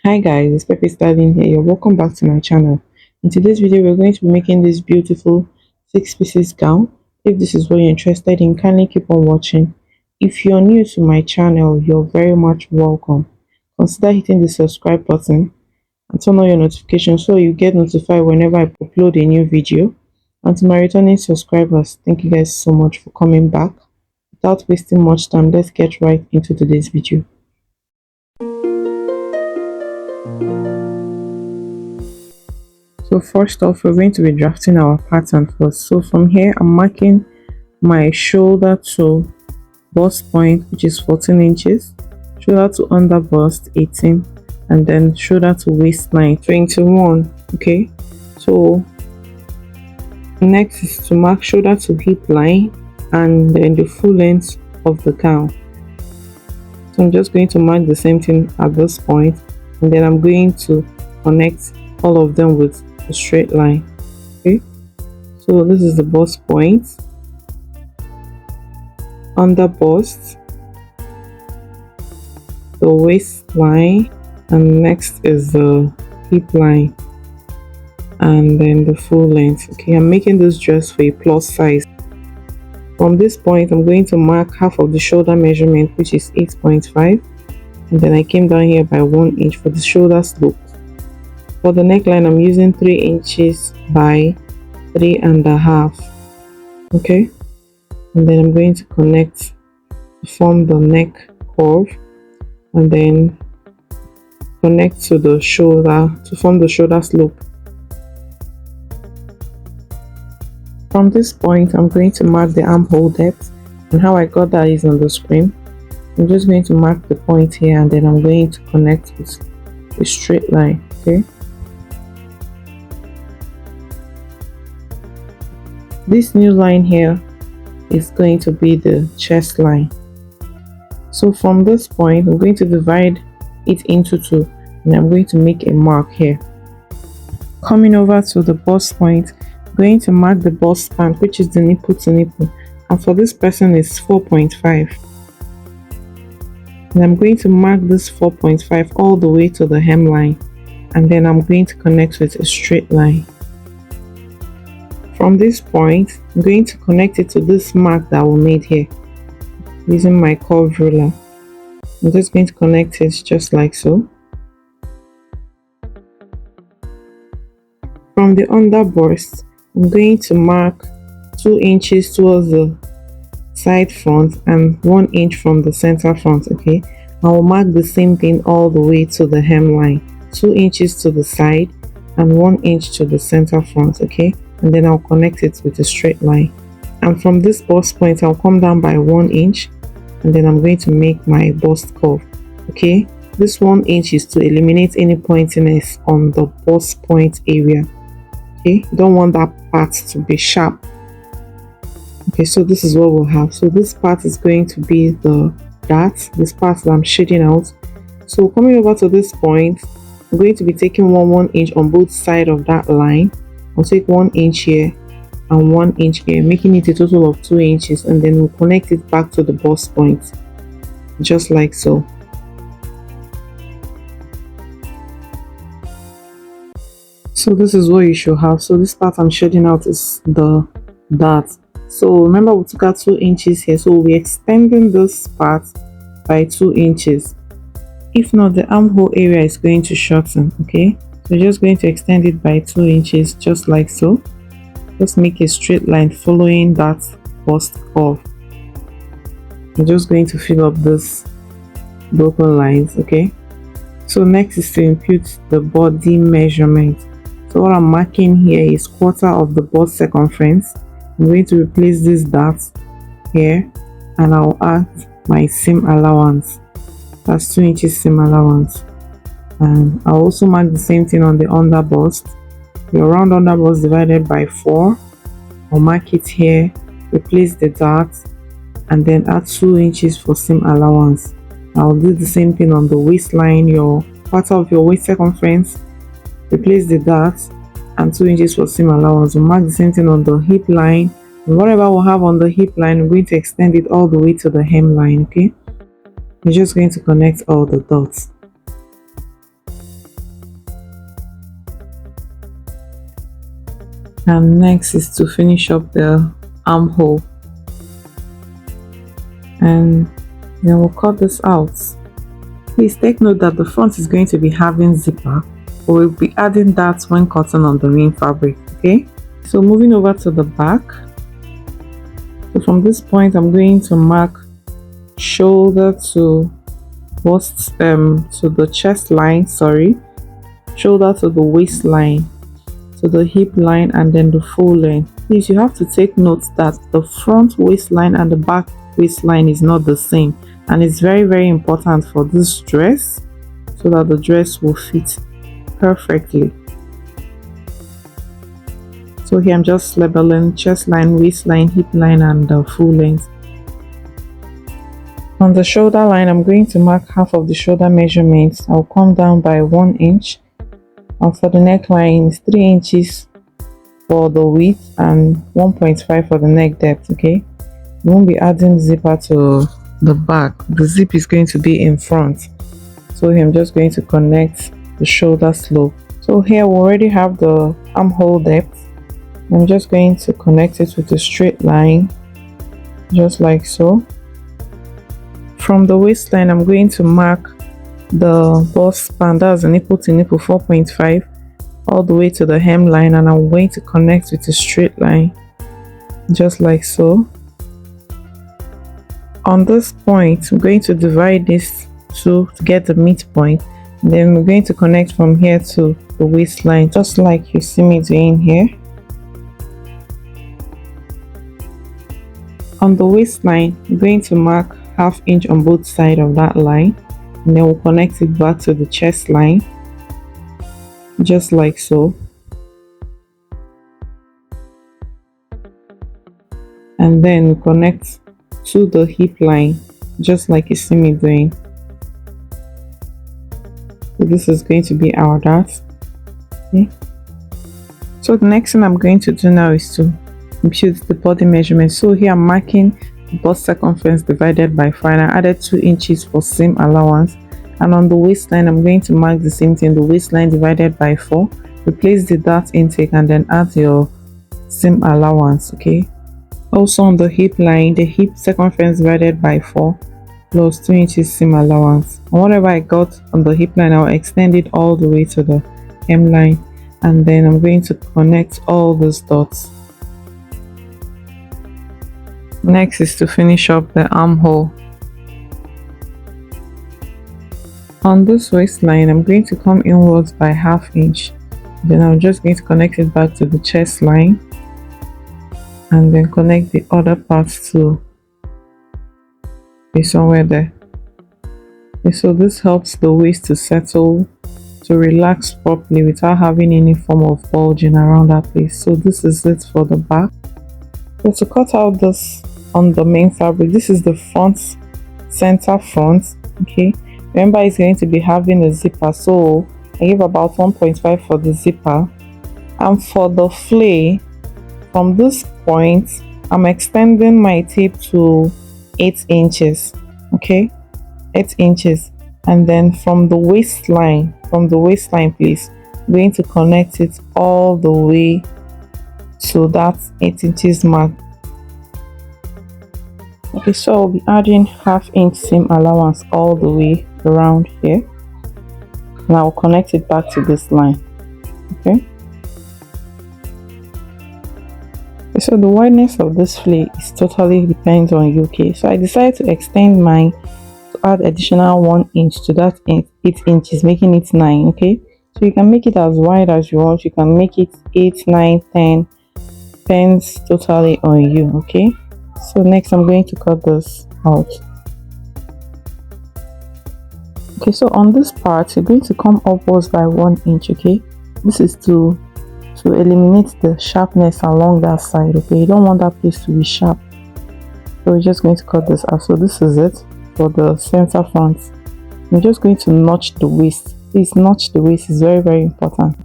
Hi guys, it's Pepe Sterling here. You're welcome back to my channel. In today's video, we're going to be making this beautiful six pieces gown. If this is what you're interested in, kindly keep on watching. If you're new to my channel, you're very much welcome. Consider hitting the subscribe button and turn on your notifications so you get notified whenever I upload a new video. And to my returning subscribers, thank you guys so much for coming back. Without wasting much time, let's get right into today's video. So first off, we're going to be drafting our pattern first. So from here, I'm marking my shoulder to bust point, which is 14 inches, shoulder to under bust 18, and then shoulder to waistline 21. Okay, so next is to mark shoulder to hip line and then the full length of the gown. So I'm just going to mark the same thing at this point, and then I'm going to connect all of them with a straight line. Okay, so this is the bust point, under bust, the waistline, and next is the hip line and then the full length. Okay, I'm making this dress for a plus size. From this point, I'm going to mark half of the shoulder measurement, which is 8.5, and then I came down here by 1 inch for the shoulder slope. For the neckline, I'm using 3 inches by 3.5. Okay, and then I'm going to connect to form the neck curve, and then connect to the shoulder to form the shoulder slope. From this point, I'm going to mark the armhole depth, and how I got that is on the screen. I'm just going to mark the point here, and then I'm going to connect with a straight line. Okay, this new line here is going to be the chest line. So from this point, I'm going to divide it into two, and I'm going to make a mark here. Coming over to the bust point, I'm going to mark the bust span, which is the nipple to nipple, and for this person is 4.5. And I'm going to mark this 4.5 all the way to the hemline, and then I'm going to connect with a straight line. From this point, I'm going to connect it to this mark that we made here using my curve ruler. I'm just going to connect it just like so. From the under bust, I'm going to mark 2 inches towards the side front and 1 inch from the center front. Okay, I will mark the same thing all the way to the hemline, 2 inches to the side and 1 inch to the center front. Okay, and then I'll connect it with a straight line. And from this bust point, I'll come down by 1 inch, and then I'm going to make my bust curve. Okay, this 1 inch is to eliminate any pointiness on the bust point area. Okay, you don't want that part to be sharp. Okay, so this is what we'll have. So this part is going to be the dart, this part that I'm shading out. So coming over to this point, I'm going to be taking 1 inch on both sides of that line. I'll take 1 inch here and 1 inch here, making it a total of 2 inches, and then we'll connect it back to the bust point, just like so. So this is what you should have. So this part I'm shading out is the dart. So remember, we took out 2 inches here, so we'll be extending this part by 2 inches. If not, the armhole area is going to shorten. Okay, so we're just going to extend it by 2 inches, just like so. Just make a straight line following that bust curve. I'm just going to fill up this broken lines. Okay, so next is to impute the body measurement. So what I'm marking here is 1/4 of the bust circumference. I'm going to replace this dart here, and I'll add my seam allowance. That's 2 inches seam allowance. And I'll also mark the same thing on the under bust. Your round under bust divided by 4. I'll mark it here, replace the dart, and then add 2 inches for seam allowance. I'll do the same thing on the waistline, your part of your waist circumference, replace the dart and 2 inches for seam allowance. We'll mark the same thing on the hip line, and whatever we'll have on the hip line, we're going to extend it all the way to the hemline. Okay, we're just going to connect all the dots. And next is to finish up the armhole, and then we'll cut this out. Please take note that the front is going to be having zipper, but we'll be adding that when cutting on the main fabric. Okay, so moving over to the back. So from this point I'm going to mark shoulder to bust to the chest line, shoulder to the waistline, to the hip line, and then the full length. Please, you have to take note that the front waistline and the back waistline is not the same, and it's very important for this dress so that the dress will fit perfectly. So here I'm just labeling chest line, waistline, hip line, and the full length. On the shoulder line, I'm going to mark half of the shoulder measurements. I'll come down by 1 inch, and for the neckline is 3 inches for the width and 1.5 for the neck depth. Okay, we won't be adding zipper to the back. The zip is going to be in front, so here I'm just going to connect the shoulder slope. So here we already have the armhole depth. I'm just going to connect it with a straight line, just like so. From the waistline, I'm going to mark the bust span, that's the nipple to nipple 4.5, all the way to the hemline, and I'm going to connect with a straight line, just like so. On this point, I'm going to divide this to get the midpoint, and then we're going to connect from here to the waistline, just like you see me doing here. On the waistline, I'm going to mark ½ inch on both sides of that line, and then we'll connect it back to the chest line, just like so. And then we connect to the hip line, just like you see me doing. So this is going to be our dart. Okay. So the next thing I'm going to do now is to compute the body measurement. So here I'm marking the bust circumference divided by 4, and I added 2 inches for seam allowance. And on the waistline, I'm going to mark the same thing, the waistline divided by 4. Replace the dart intake and then add your seam allowance. Okay. Also on the hip line, the hip circumference divided by 4 plus 2 inches seam allowance. And whatever I got on the hip line, I'll extend it all the way to the hemline, and then I'm going to connect all those dots. Next is to finish up the armhole. On this waistline, I'm going to come inwards by ½ inch. Then I'm just going to connect it back to the chest line, and then connect the other parts to be somewhere there. Okay, so this helps the waist to settle, to relax properly without having any form of bulging around that place. So this is it for the back. So to cut out this on the main fabric, this is the front, center front. Okay, remember it's going to be having a zipper, so I give about 1.5 for the zipper. And for the flay, from this point I'm extending my tape to 8 inches. Okay, 8 inches. And then from the waistline, please, I'm going to connect it all the way to that 8 inches mark. Okay, so I'll be adding ½ inch seam allowance all the way around here, and I'll connect it back to this line. Okay, so the wideness of this flay is totally depends on you. Okay, so I decided to extend mine to add additional 1 inch to that 8 inches, making it 9. Okay, so you can make it as wide as you want. You can make it 8, 9, 10. Depends totally on you. Okay, so next I'm going to cut this out. Okay, so on this part you're going to come upwards by 1 inch. Okay, this is to eliminate the sharpness along that side. Okay, you don't want that place to be sharp, so we're just going to cut this out. So this is it for the center front. I'm just going to notch the waist. Please notch the waist, is very important.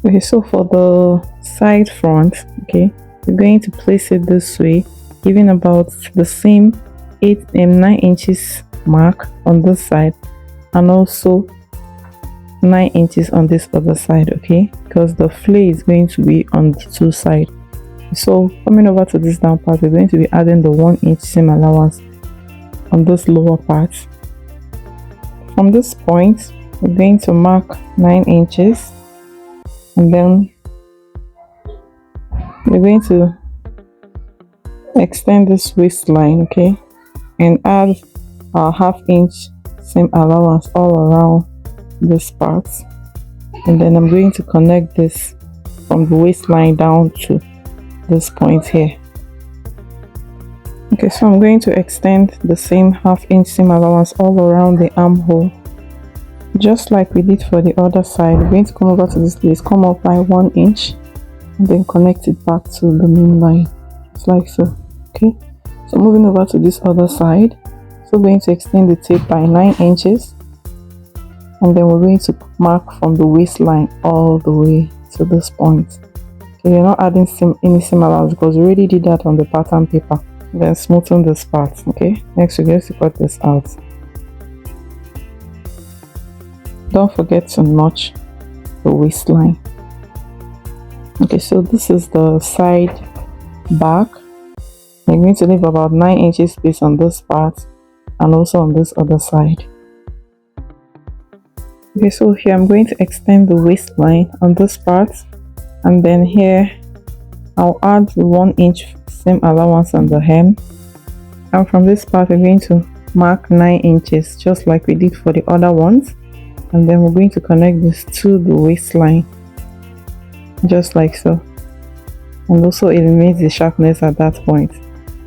Okay, so for the side front, okay, we're going to place it this way, giving about the same 9 inches mark on this side, and also 9 inches on this other side. Okay, because the flay is going to be on the two sides. So coming over to this down part, we're going to be adding the 1 inch seam allowance on this lower part. From this point, we're going to mark 9 inches, and then we're going to extend this waistline, okay, and add our 1/2 inch seam allowance all around this part. And then I'm going to connect this from the waistline down to this point here. Okay, so I'm going to extend the same 1/2 inch seam allowance all around the armhole, just like we did for the other side. We're going to come over to this place, come up by 1 inch, and then connect it back to the main line, just like so. Okay, so moving over to this other side, so we're going to extend the tape by 9 inches, and then we're going to mark from the waistline all the way to this point. Okay, you're not adding any seam allowance because we already did that on the pattern paper. Then smoothen this part. Okay, next we're going to cut this out. Don't forget to notch the waistline. Okay, so this is the side back. I'm going to leave about 9 inches space on this part and also on this other side. Okay, so here I'm going to extend the waistline on this part, and then here I'll add the 1 inch seam allowance on the hem, and from this part we're going to mark 9 inches just like we did for the other ones, and then we're going to connect this to the waistline just like so, and also eliminate the sharpness at that point.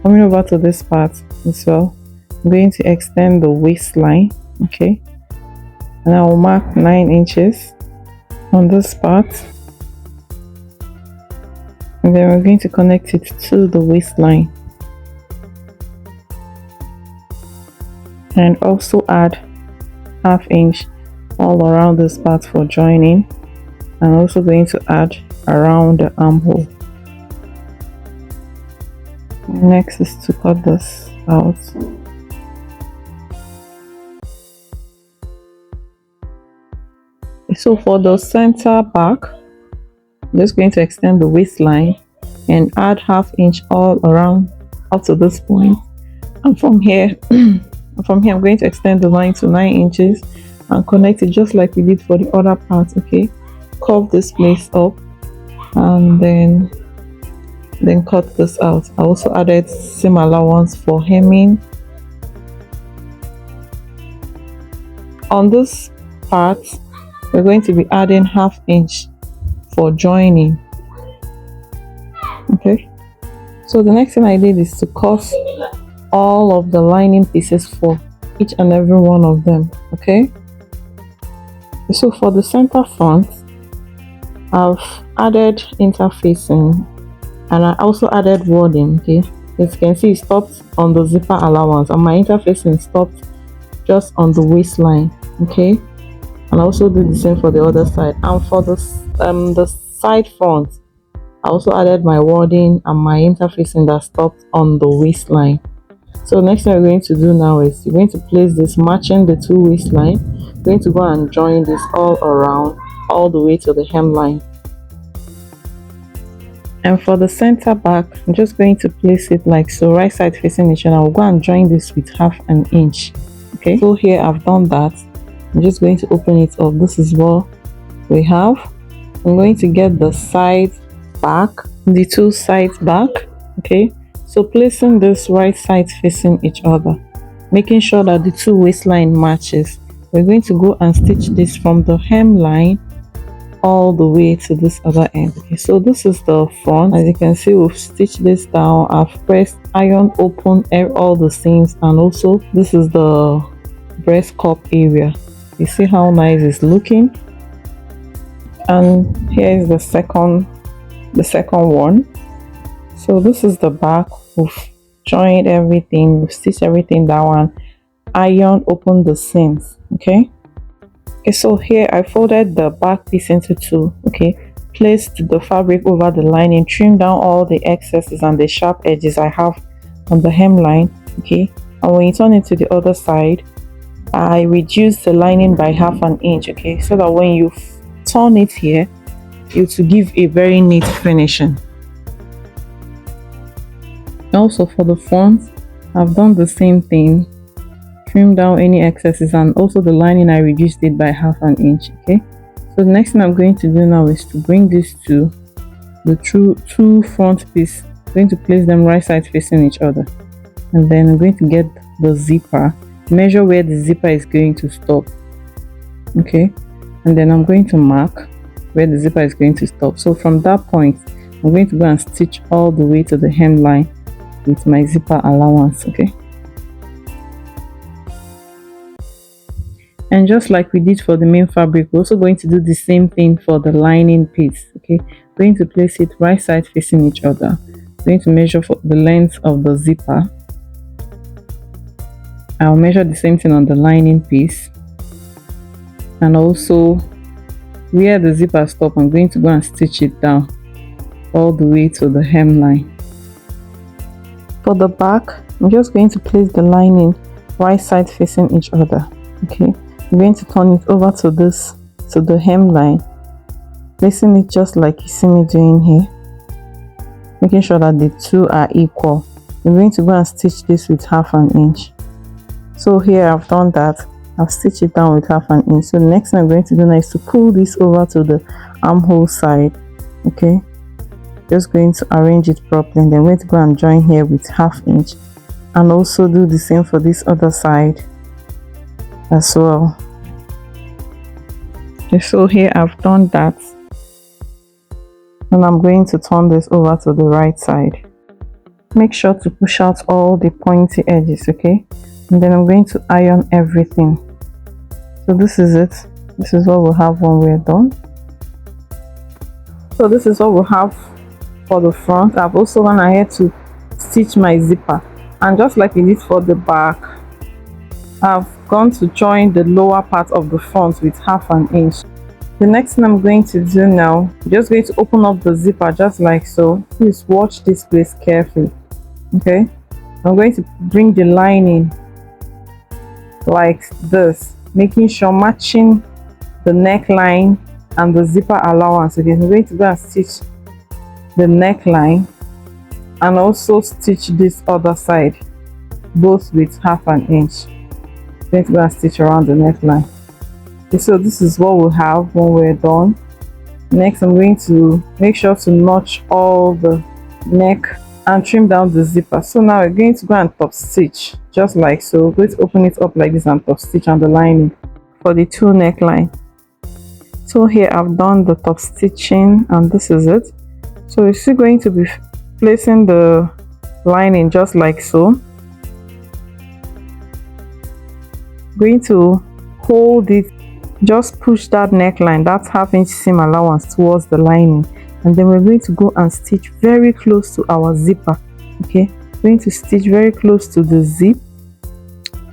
Coming over to this part as well, I'm going to extend the waistline, okay, and I will mark 9 inches on this part, and then we're going to connect it to the waistline, and also add 1/2 inch all around this part for joining, and also going to add around the armhole. Next is to cut this out. So for the center back, I'm just going to extend the waistline and add 1/2 inch all around up to this point, and from here I'm going to extend the line to 9 inches and connect it just like we did for the other part. Okay, curve this place up and then cut this out. I also added seam allowance for hemming. On this part we're going to be adding 1/2 inch for joining. Okay, so the next thing I did is to cut all of the lining pieces for each and every one of them. Okay, so for the center front I've added interfacing, and I also added wording. Okay, as you can see, it stopped on the zipper allowance, and my interfacing stopped just on the waistline. Okay, and I also did the same for the other side. And for the side front, I also added my wording and my interfacing that stopped on the waistline. So next thing we're going to do now is you're going to place this matching the two waistline. You're going to go and join this all around, all the way to the hemline. And for the center back, I'm just going to place it like so, right side facing each other. I'll go and join this with 1/2 inch. Okay, so here I've done that. I'm just going to open it up. This is what we have. I'm going to get the side back, the two sides back. Okay, so placing this right side facing each other, making sure that the two waistline matches. We're going to go and stitch this from the hemline all the way to this other end. Okay, so this is the front. As you can see, we've stitched this down. I've pressed iron open all the seams, and also this is the breast cup area. You see how nice it's looking. And here is the second one. So this is the back. We've joined everything, we've stitched everything down, and iron open the seams. Okay, so here I folded the back piece into two. Okay, placed the fabric over the lining, trimmed down all the excesses and the sharp edges I have on the hemline. Okay, and when you turn it to the other side, I reduced the lining by 1/2 inch. Okay, so that when you turn it here, it will give a very neat finishing. Also for the front, I've done the same thing, trim down any excesses, and also the lining I reduced it by half an inch. Okay, so the next thing I'm going to do now is to bring this to the two front piece. I'm going to place them right side facing each other, and then I'm going to get the zipper, measure where the zipper is going to stop. Okay, and then I'm going to mark where the zipper is going to stop. So from that point, I'm going to go and stitch all the way to the hemline with my zipper allowance. Okay, and just like we did for the main fabric, we're also going to do the same thing for the lining piece. Okay, going to place it right side facing each other. Going to measure for the length of the zipper. I'll measure the same thing on the lining piece, and also where the zipper stop, I'm going to go and stitch it down all the way to the hemline. For the back, I'm just going to place the lining right side facing each other. Okay, I'm going to turn it over to the hemline, placing it just like you see me doing here, making sure that the two are equal. I'm going to go and stitch this with half an inch. So here I've done that. I've stitched it down with half an inch. So the next thing I'm going to do now is to pull this over to the armhole side. Okay, just going to arrange it properly, and then I'm going to go and join here with half inch, and also do the same for this other side as well. Okay, so here I've done that, and I'm going to turn this over to the right side. Make sure to push out all the pointy edges. Okay, and then I'm going to iron everything. So this is it. This is what we'll have when we're done. So this is what we'll have for the front. I've also gone ahead to stitch my zipper, and just like we did for the back, I've gone to join the lower part of the front with half an inch. The next thing I'm going to do now, I'm just going to open up the zipper just like so. Please watch this place carefully. Okay, I'm going to bring the lining like this, making sure matching the neckline and the zipper allowance. Okay, I'm going to go and stitch the neckline and also stitch this other side, both with half an inch. I'm going to go and stitch around the neckline. Okay, so this is what we'll have when we're done. Next, I'm going to make sure to notch all the neck and trim down the zipper. So now we're going to go and top stitch just like so. We're going to open it up like this and top stitch on the lining for the two neckline. So here I've done the top stitching, and this is it. So we're still going to be placing the lining just like so. Going to hold it, just push that neckline, that half inch seam allowance towards the lining, and then we're going to go and stitch very close to our zipper. Okay, we're going to stitch very close to the zip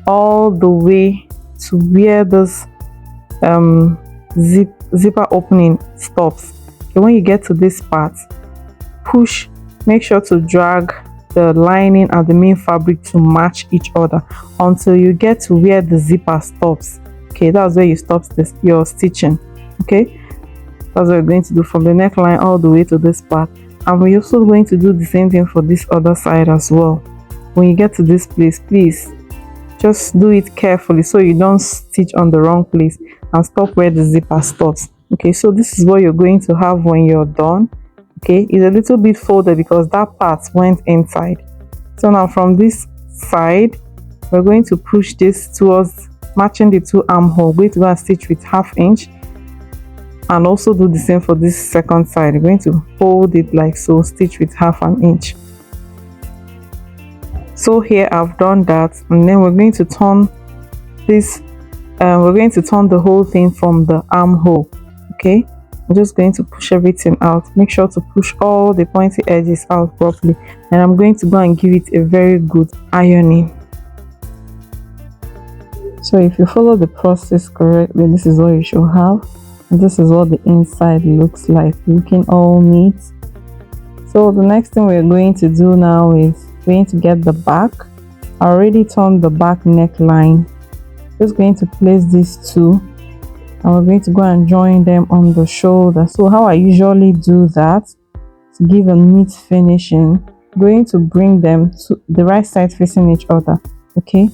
all the way to where this zipper opening stops. Okay, when you get to this part, push, make sure to drag the lining and the main fabric to match each other until you get to where the zipper stops. Okay, that's where you stop your stitching. Okay, that's what we're going to do from the neckline all the way to this part, and we're also going to do the same thing for this other side as well. When you get to this place, please just do it carefully so you don't stitch on the wrong place and stop where the zipper stops. Okay, so this is what you're going to have when you're done. Okay, it's a little bit folded because that part went inside. So now from this side, we're going to push this towards matching the two armhole. We're going to go and stitch with half inch, and also do the same for this second side. We're going to hold it like so, stitch with half an inch. So here I've done that, and then we're going to turn this we're going to turn the whole thing from the armhole. Okay, I'm just going to push everything out. Make sure to push all the pointy edges out properly, and I'm going to go and give it a very good ironing. So if you follow the process correctly, this is what you should have, and this is what the inside looks like, looking all neat. So the next thing we're going to do now is going to get the back. I already turned the back neckline. Just going to place these two, and we're going to go and join them on the shoulder. So how I usually do that to give a neat finishing going to bring them to the right side facing each other. Okay,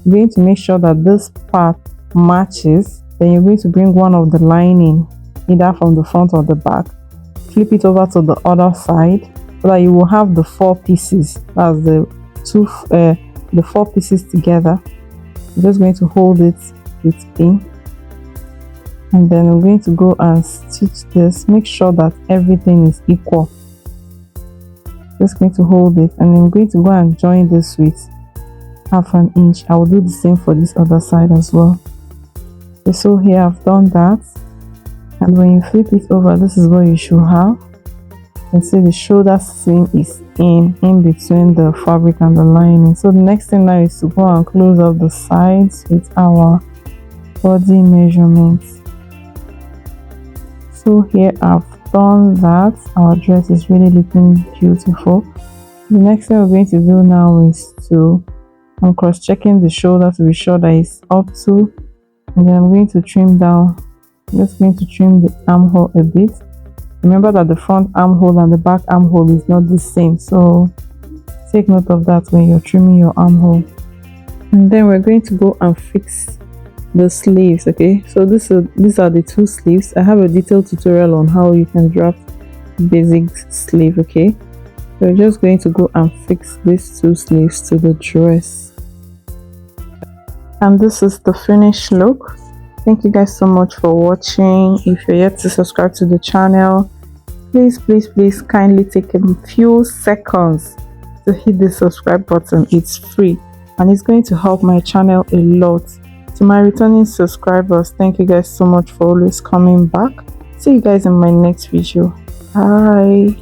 you're going to make sure that this part matches. Then you're going to bring one of the lining either from the front or the back, flip it over to the other side so that you will have the 4 pieces. That's the 4 pieces together. I'm just going to hold it with pin, and then I'm going to go and stitch this. Make sure that everything is equal. Just going to hold it, and I'm going to go and join this with 1/2 inch. I will do the same for this other side as well. Okay, so here I've done that, and when you flip it over, this is what you should have. You can see the shoulder seam is in between the fabric and the lining. So the next thing now is to go and close up the sides with our body measurements. So here I've done that. Our dress is really looking beautiful. The next thing we're going to do now is to I'm cross-checking the shoulder to be sure that it's up to, and then I'm going to trim down. I'm just going to trim the armhole a bit. Remember that the front armhole and the back armhole is not the same, so take note of that when you're trimming your armhole. And then we're going to go and fix the sleeves. Okay, so these are the 2 sleeves. I have a detailed tutorial on how you can draft basic sleeve. Okay, so we're just going to go and fix these 2 sleeves to the dress. And this is the finished look. Thank you guys so much for watching. If you're yet to subscribe to the channel, please kindly take a few seconds to hit the subscribe button. It's free and it's going to help my channel a lot. To my returning subscribers, thank you guys so much for always coming back. See you guys in my next video. Bye.